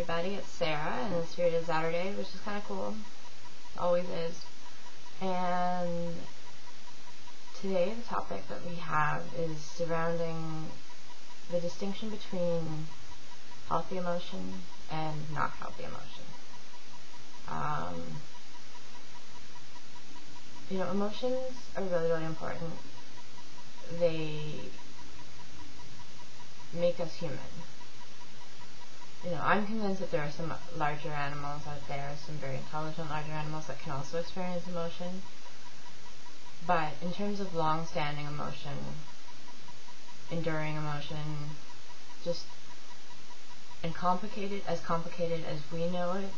everybody, it's Sarah, and it's here to Saturday, which is kind of cool. Always is. And today the topic that we have is surrounding the distinction between healthy emotion and not healthy emotion. Emotions are really, really important. They make us human. I'm convinced that there are some larger animals out there, some very intelligent larger animals that can also experience emotion. But in terms of long-standing emotion, enduring emotion, as complicated as we know it,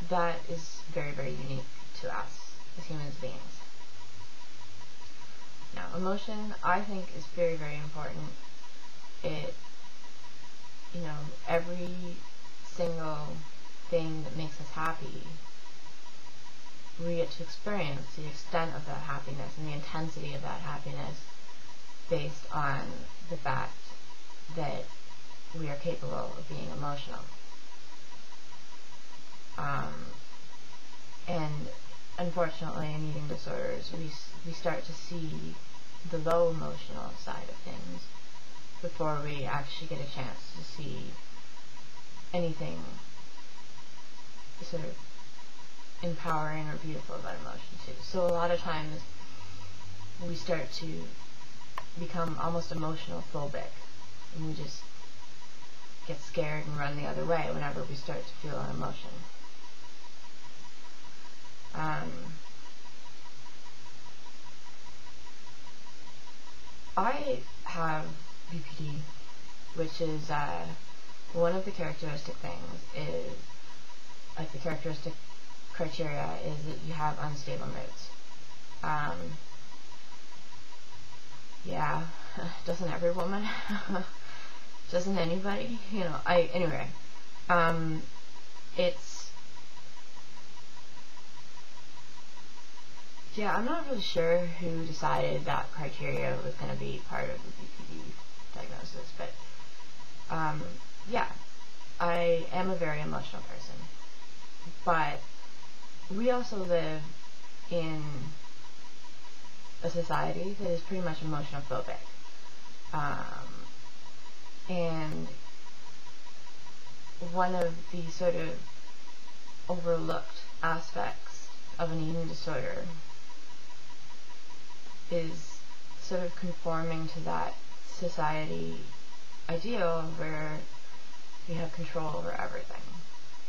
that is very, very unique to us as human beings. Now, emotion, I think, is very, very important. Every single thing that makes us happy, we get to experience the extent of that happiness and the intensity of that happiness based on the fact that we are capable of being emotional. And unfortunately, in eating disorders, we start to see the low emotional side of things before we actually get a chance to see anything sort of empowering or beautiful about emotion too. So a lot of times we start to become almost emotional phobic, and we just get scared and run the other way whenever we start to feel an emotion. I have BPD, which is one of the characteristic things is, like, the characteristic criteria is that you have unstable moods. Yeah, doesn't every woman? Doesn't anybody? Anyway, I'm not really sure who decided that criteria was going to be part of the BPD diagnosis, but I am a very emotional person. But we also live in a society that is pretty much emotional phobic. And one of the sort of overlooked aspects of an eating disorder is sort of conforming to that society ideal where you have control over everything,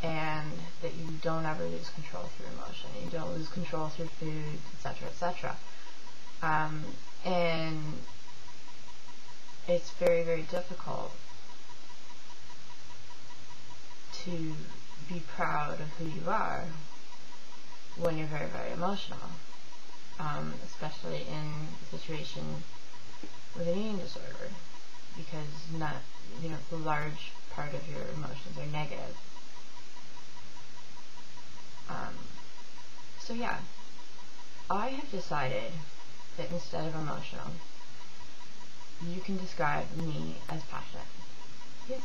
and that you don't ever lose control through emotion, you don't lose control through food, etc., etc. And it's very, very difficult to be proud of who you are when you're very, very emotional, especially in a situation with an eating disorder, because the large part of your emotions are negative. I have decided that instead of emotional, you can describe me as passionate. Yes,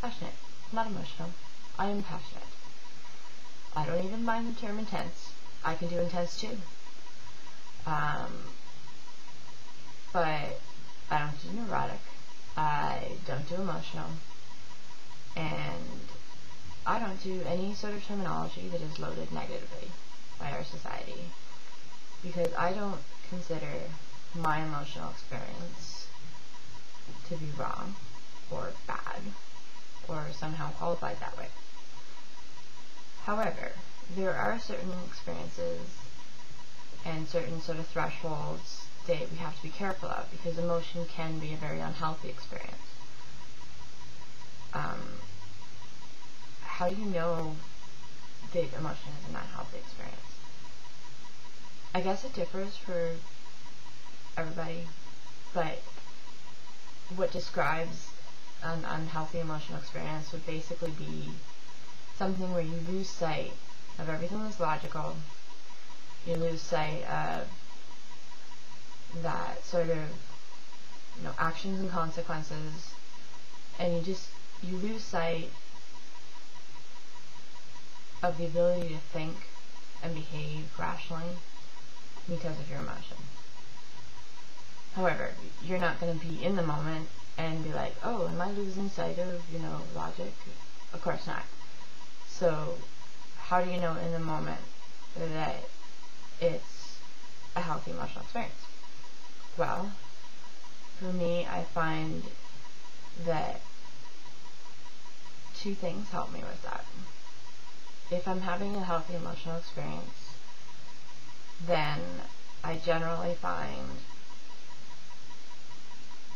passionate, not emotional. I am passionate. I don't even mind the term intense. I can do intense too. But I don't do neurotic. I don't do emotional. And I don't do any sort of terminology that is loaded negatively by our society, because I don't consider my emotional experience to be wrong or bad or somehow qualified that way. However, there are certain experiences and certain sort of thresholds that we have to be careful of, because emotion can be a very unhealthy experience. How do you know that emotion is an unhealthy experience? I guess it differs for everybody, but what describes an unhealthy emotional experience would basically be something where you lose sight of everything that's logical, you lose sight of that sort of, actions and consequences, and you just you lose sight of the ability to think and behave rationally because of your emotion. However, you're not going to be in the moment and be like, oh, am I losing sight of, logic? Of course not. So, how do you know in the moment that it's a healthy emotional experience? Well, for me, I find that two things help me with that. If I'm having a healthy emotional experience, then I generally find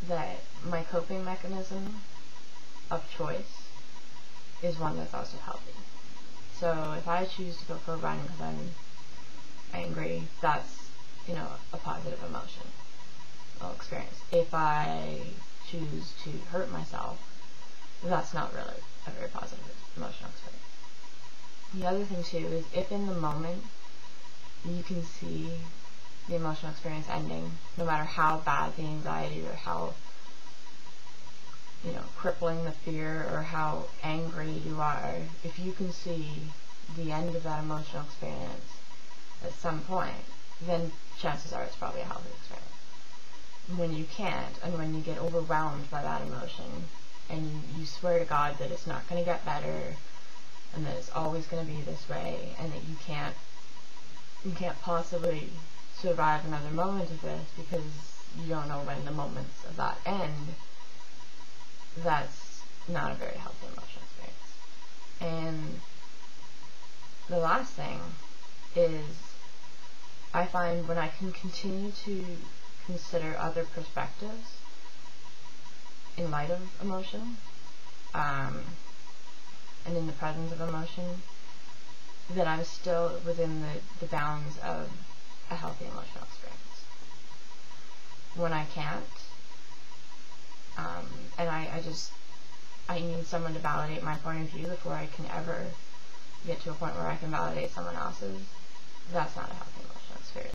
that my coping mechanism of choice is one that's also healthy. So if I choose to go for a run because I'm angry, that's, a positive emotional experience. If I choose to hurt myself, that's not really a very positive emotional experience. The other thing too is if in the moment you can see the emotional experience ending, no matter how bad the anxiety or how crippling the fear or how angry you are, if you can see the end of that emotional experience at some point, then chances are it's probably a healthy experience. When you can't, and when you get overwhelmed by that emotion, and you swear to God that it's not going to get better, and that it's always going to be this way, and that you can't possibly survive another moment of this because you don't know when the moments of that end, that's not a very healthy emotional experience. And the last thing is, I find when I can continue to consider other perspectives in light of emotion, and in the presence of emotion, that I'm still within the bounds of a healthy emotional experience. When I can't, and I need someone to validate my point of view before I can ever get to a point where I can validate someone else's, that's not a healthy emotional experience.